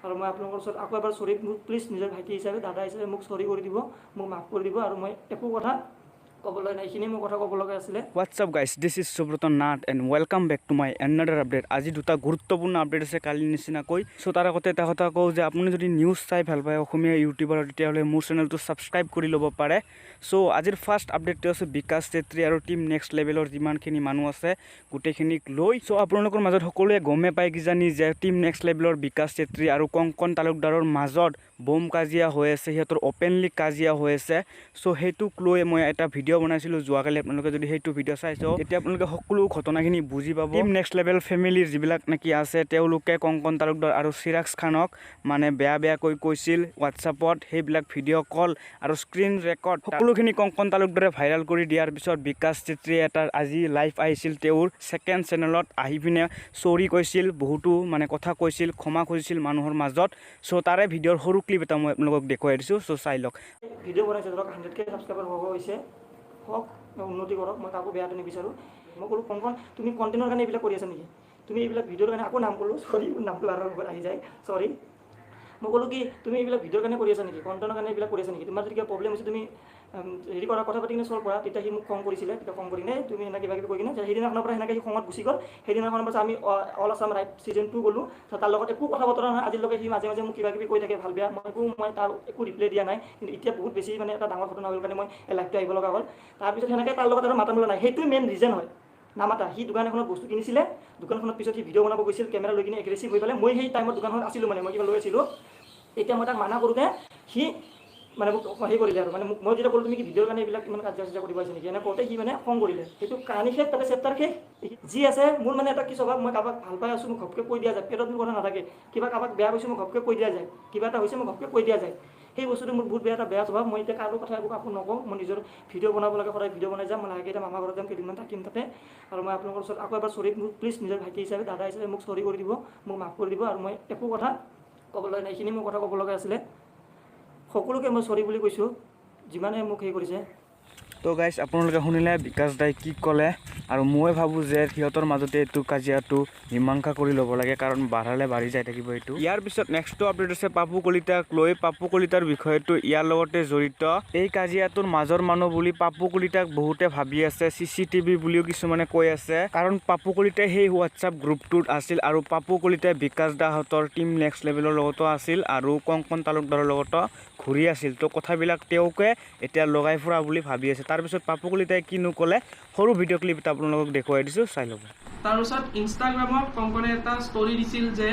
আৰু মই আপোনালোকৰ ওচৰত আকৌ এবাৰ সৰি মোক প্লিজ নিজৰ ভাইটি হিচাপে দাদা হিচাপে মোক সৰি কৰি দিব, মোক মাফ কৰি দিব। আৰু মই একো কথা ক'বলৈ নাই, এইখিনি মোৰ কথা ক'ব লগা আছিলে। What's up guys, this is Subrata Nath and welcome back to my another update. আজি দুটা গুৰুত্বপূৰ্ণ আপডেট আছে কালিৰ নিচিনাকৈ। চ' তাৰ আগতে এটা কথা কওঁ যে আপুনি যদি নিউজ চাই ভাল পায় অসমীয়া ইউটিউবাৰ, তেতিয়াহ'লে মোৰ চেনেলটো ছাবস্ক্ৰাইব কৰি ল'ব পাৰে। চ' আজিৰ ফাৰ্ষ্ট আপডেটটো আছে বিকাশ চেত্ৰী আৰু টীম নেক্সট লেভেলৰ যিমানখিনি মানুহ আছে গোটেইখিনিক লৈ। চ' আপোনালোকৰ মাজত সকলোৱে গমে পায় কিজানি যে টীম নেক্সট লেভেলৰ বিকাশ চেত্ৰী আৰু কংকন তালুকদাৰৰ মাজত বম কাজিয়া হৈ আছে, সিহঁতৰ অপেনলি কাজিয়া হৈ আছে। চ' সেইটোক লৈ মই এটা ভিডিঅ' বনাইছিলোঁ যোৱাকালি। আপোনালোকে যদি সেইটো ভিডিঅ' চাইছো তেতিয়া আপোনালোকে সকলো ঘটনাখিনি বুজি পাব। টীম নেক্সট লেভেল ফেমিলিৰ যিবিলাক নেকি আছে তেওঁলোকে কংকন তালুকদাৰ আৰু চিৰাজ খানক মানে বেয়াকৈ কৈছিল হোৱাটছআপত। সেইবিলাক ভিডিঅ' কল আৰু স্ক্ৰীন ৰেকৰ্ড সকলোখিনি কংকন তালুকদাৰে ভাইৰেল কৰি দিয়াৰ পিছত বিকাশ চেত্ৰীয়ে এটা আজি লাইভ আহিছিল তেওঁৰ ছেকেণ্ড চেনেলত, আহি পিনে চৰি কৈছিল, বহুতো মানে কথা কৈছিল, ক্ষমা খুজিছিল মানুহৰ মাজত। চ' তাৰে ভিডিঅ'ৰ সৰু ক্লিপ এটা মই আপোনালোকক দেখুৱাই দিছোঁ। চ' চাই লওক। ভিডিঅ' বনাইছে ধৰক 100K ছাবস্ক্ৰাইবাৰ হৈছে, হওক উন্নতি কৰক, মই কাকো বেয়াটো নিবিচাৰোঁ। মই ক'লোঁ কংকন তুমি কণ্টেণ্টৰ কাৰণে এইবিলাক কৰি আছা নেকি? তুমি এইবিলাক ভিডিঅ'ৰ কাৰণে আকৌ নাম ক'লোঁ, চৰি নামটো আৰু আহি যায়, চৰি। মই ক'লোঁ কি তুমি এইবিলাক ভিডিঅ'ৰ কাৰণে কৰি আছা নেকি, কণ্টেণ্টৰ কাৰণে এইবিলাক কৰি আছা নেকি? তোমাৰ যদি কিবা প্ৰব্লেম হৈছে তুমি হেৰি কৰা, কথা পাতি কিনে চল্ভ কৰা। তেতিয়া সি মোক খং কৰিছিলে, তেতিয়া খং কৰি কিনে তুমি এনেকৈ কিবা কিবি কৈ কিনে সেইদিনাখনৰ পৰা সেনেকৈ সি খঙত গুচি গ'ল। সেইদিনাখনৰ পৰা আমি অল আছাম ৰাইড ছিজন 2 গ'লোঁ। তাৰ লগত একো কথা বতৰা নহয় আজিলৈকে। সি মাজে মাজে মোক কিবা কিবি কৈ থাকে ভাল বেয়া, মই তাৰ একো ৰিপ্লাই দিয়া নাই। কিন্তু এতিয়া বহুত বেছি মানে এটা ডাঙৰ ঘটনা হ'ল কাৰণে মই লাইভটো আহিব লগা হ'ল। তাৰপিছত সেনেকৈ তাৰ লগত আৰু মাতা মেলা নাই, সেইটোৱে মেইন ৰিজন হয় নামাতা। সি দোকান এখনত বস্তু কিনিছিলে, দোকানখনত পিছত সি ভিডিঅ' বনাব গৈছিল, কেমেৰা লৈ কিনে এগ্ৰেছিভ হৈ পেলাই। মই সেই টাইমত দোকানখনত আছিলোঁ, মানে মই কিবা লৈ আছিলোঁ। এতিয়া মই তাক মানা কৰোঁতে সি মানে মোক হেৰি কৰিলে আৰু মানে মই যেতিয়া ক'লোঁ তুমি কি ভিডিঅ'ৰ কাৰণে এইবিলাক ইমান কাজিয়া কৰিব আছে নেকি, এনে কওঁতে সি মানে খং কৰিলে। সেইটো কাহিনী শেষ, তাতে চেপ্টাৰ শেষ। যি আছে মোৰ মানে এটা কি স্বভাৱ, মই কাৰোবাক ভাল পাই আছোঁ মোক ঘপকৈ কৈ দিয়া যায়, পেটত মোৰ কথা নাথাকে। কিবা কাৰোবাক বেয়া পাইছোঁ মোক ঘপকৈ কৈ দিয়া যায়, কিবা এটা হৈছে মোক ঘপকৈ কৈ দিয়া যায়। সেই বস্তুটো মোৰ বহুত বেয়া স্বভাৱ। মই এতিয়া কাৰো কথা একো নকওঁ, মই নিজৰ ভিডিঅ' বনাব লাগে সদায় ভিডিঅ' বনাই যাম। মই লাহেকৈ এতিয়া মামা ঘৰত যাম, কেইদিনমান থাকিম তাতে। আৰু মই আপোনালোকৰ ওচৰত আকৌ এবাৰ সৰি মোক প্লিজ নিজৰ ভাইটি হিচাপে দাদা হিচাপে মোক সৰি কৰি দিব, মোক মাফ কৰি দিব। আৰু মই একো কথা ক'বলৈ নাই, এইখিনি মোৰ কথা ক'ব লগা আছিলে। সকলোকে মই সৰি বুলি কৈছোঁ যিমানে মোক হেৰি কৰিছে। তো গাইজ আপোনালোকে শুনিলে বিকাশ দাই কি ক'লে, আৰু মই ভাবোঁ যে সিহঁতৰ মাজতে এইটো কাজিয়াটো মীমাংসা কৰি ল'ব লাগে, কাৰণ বাঢ়ালে বাঢ়ি যাই থাকিব এইটো। ইয়াৰ পিছত নেক্সটটো আপডেট আছে পাপু কলিতাক লৈ। পাপু কলিতাৰ বিষয়টো ইয়াৰ লগতে জড়িত। এই কাজিয়াটোৰ মাজৰ মানুহ বুলি পাপু কলিতাক বহুতে ভাবি আছে, CCTV বুলিও কিছুমানে কৈ আছে। কাৰণ পাপু কলিতাই সেই হোৱাটছআপ গ্ৰুপটোত আছিল, আৰু পাপু কলিতাই বিকাশ দাহঁতৰ টীম নেক্সট লেভেলৰ লগতো আছিল, আৰু কংকন তালুকদাৰৰ লগতো ঘূৰি আছিল। তো কথাবিলাক তেওঁকে এতিয়া লগাই ফুৰা বুলি ভাবি আছে। তাৰপিছত পাপু কলিতাই কিনো ক'লে, সৰু ভিডিঅ' ক্লিপ এটা আপোনালোকক দেখুৱাই দিছোঁ, চাই ল'ব। তাৰপিছত ইনষ্টাগ্ৰামত কংকনে এটা ষ্টৰি দিছিল যে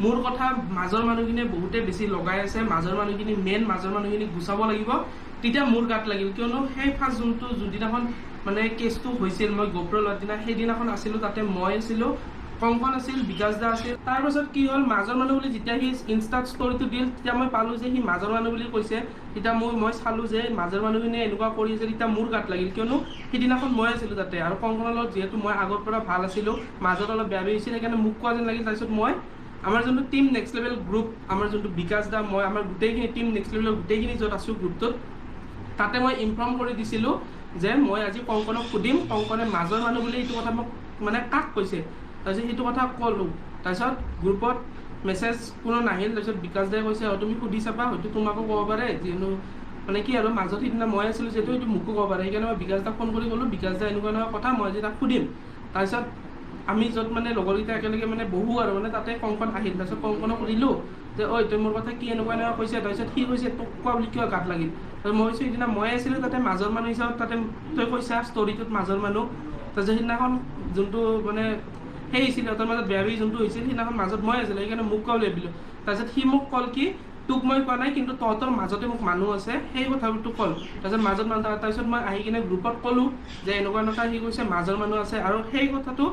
মোৰ কথা মাজৰ মানুহখিনিয়ে বহুতে বেছি লগাই আছে, মাজৰ মানুহখিনি মাজৰ মানুহখিনি গুচাব লাগিব। তেতিয়া মোৰ গাত লাগিল, কিয়নো সেই ফাৰ্ষ্ট যোনদিনাখন মানে কেছটো হৈছিল, মই গোপ্ৰ লোৱাৰ দিনা সেইদিনাখন আছিলোঁ, তাতে মই আছিলোঁ, কংকন আছিল, বিকাশ দা আছিল। তাৰপাছত কি হ'ল, মাজৰ মানুহ বুলি যেতিয়া সি ইনষ্টাত ষ্টৰিটো দিল, তেতিয়া মই পালোঁ যে সি মাজৰ মানুহ বুলি কৈছে। তেতিয়া মই চালোঁ যে মাজৰ মানুহখিনিয়ে এনেকুৱা কৰি আছে। তেতিয়া মোৰ গাত লাগিল, কিয়নো সিদিনাখন মই আছিলোঁ তাতে, আৰু কংকনৰ লগত যিহেতু মই আগৰ পৰা ভাল আছিলোঁ, মাজত অলপ বেয়া হৈছিল, সেইকাৰণে মোক কোৱা যেন লাগিল। তাৰপিছত মই আমাৰ যোনটো টীম নেক্সট লেভেল গ্ৰুপ, আমাৰ যোনটো বিকাশ দা, মই, আমাৰ গোটেইখিনি টীম নেক্সট লেভেলৰ গোটেইখিনি য'ত আছোঁ গ্ৰুপটোত, তাতে মই ইনফৰ্ম কৰি দিছিলোঁ যে মই আজি কংকনক সুধিম, কংকনে মাজৰ মানুহ বুলি এইটো কথা মোক মানে কাক কৈছে। তাৰপিছত সেইটো কথা ক'লোঁ। তাৰপিছত গ্ৰুপত মেছেজ কোনো নাহিল। তাৰপিছত বিকাশ দাই কৈছে তুমি সুধি চাবা, হয়তো তোমাকো ক'ব পাৰে, যিহেতু মানে কি আৰু মাজত সিদিনা মই আছিলোঁ যিহেতু এইটো মোকো ক'ব পাৰে। সেইকাৰণে মই বিকাশ দাক ফোন কৰি ক'লোঁ, বিকাশ দা এনেকুৱা কথা, মই আজি তাক সুধিম। তাৰপিছত আমি য'ত মানে লগৰকেইটা একেলগে মানে বহোঁ আৰু মানে তাতে কংকন আহিল। তাৰপিছত কংকনক সুধিলোঁ যে ঐ তই মোৰ কথা কি এনেকুৱা কৈছে। তাৰপিছত সি কৈছে তোক কোৱা বুলি কিয় গাত লাগিল। তাৰপিছত মই কৈছোঁ সেইদিনা মই আছিলোঁ তাতে মাজৰ মানুহ হিচাপত, তাতে তই কৈছা ষ্টৰিটোত মাজৰ মানুহ। তাৰপিছত সেইদিনাখন যোনটো মানে সেই হৈছিল সিহঁতৰ মাজত বেয়া যোনটো হৈছিল, সেইদিনাখন মাজত মই আছিলোঁ, সেইকাৰণে মোক কোৱা বুলি ভাবিলোঁ। তাৰপিছত সি মোক ক'ল কি তোক মই কোৱা নাই, কিন্তু তহঁতৰ মাজতে মোক মানুহ আছে, সেই কথাটো ক'ল। তাৰপিছত মাজত মানুহ, তাৰপিছত মই আহি কিনে গ্ৰুপত ক'লোঁ যে এনেকুৱা সি কৈছে মাজৰ মানুহ আছে, আৰু সেই কথাটো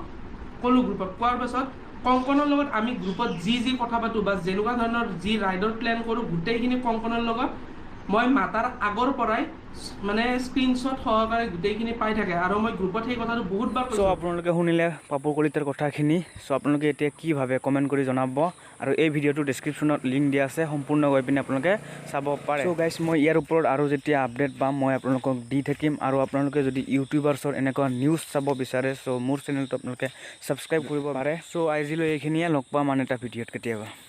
ক'লোঁ গ্ৰুপত। কোৱাৰ পাছত কংকনৰ লগত আমি গ্ৰুপত যি কথা পাতোঁ বা যেনেকুৱা ধৰণৰ যি ৰাইডৰ প্লেন কৰোঁ, গোটেইখিনি কংকনৰ লগত মই মাতাৰ আগৰ পৰাই মানে স্ক্ৰীনশ্বট সহকাৰে গোটেইখিনি পাই থাকে, আৰু মই গ্ৰুপত সেই কথাটো বহুতবাৰ কৈছোঁ। চ' আপোনালোকে শুনিলে পাপু কলিতাৰ কথাখিনি। চ' আপোনালোকে এতিয়া কি ভাবে কমেণ্ট কৰি জনাব, আৰু এই ভিডিঅ'টো ডেছক্ৰিপশ্যনত লিংক দিয়া আছে, সম্পূৰ্ণ গৈ পিনে আপোনালোকে চাব পাৰে। চ' গাইজ মই ইয়াৰ ওপৰত আৰু যেতিয়া আপডেট পাম মই আপোনালোকক দি থাকিম। আৰু আপোনালোকে যদি ইউটিউবাৰ্ছৰ এনেকুৱা নিউজ চাব বিচাৰে, চ' মোৰ চেনেলটো আপোনালোকে ছাবস্ক্ৰাইব কৰিব পাৰে। চ' আজিলৈ এইখিনিয়ে, লগ পাম আন এটা ভিডিঅ'ত কেতিয়াবা।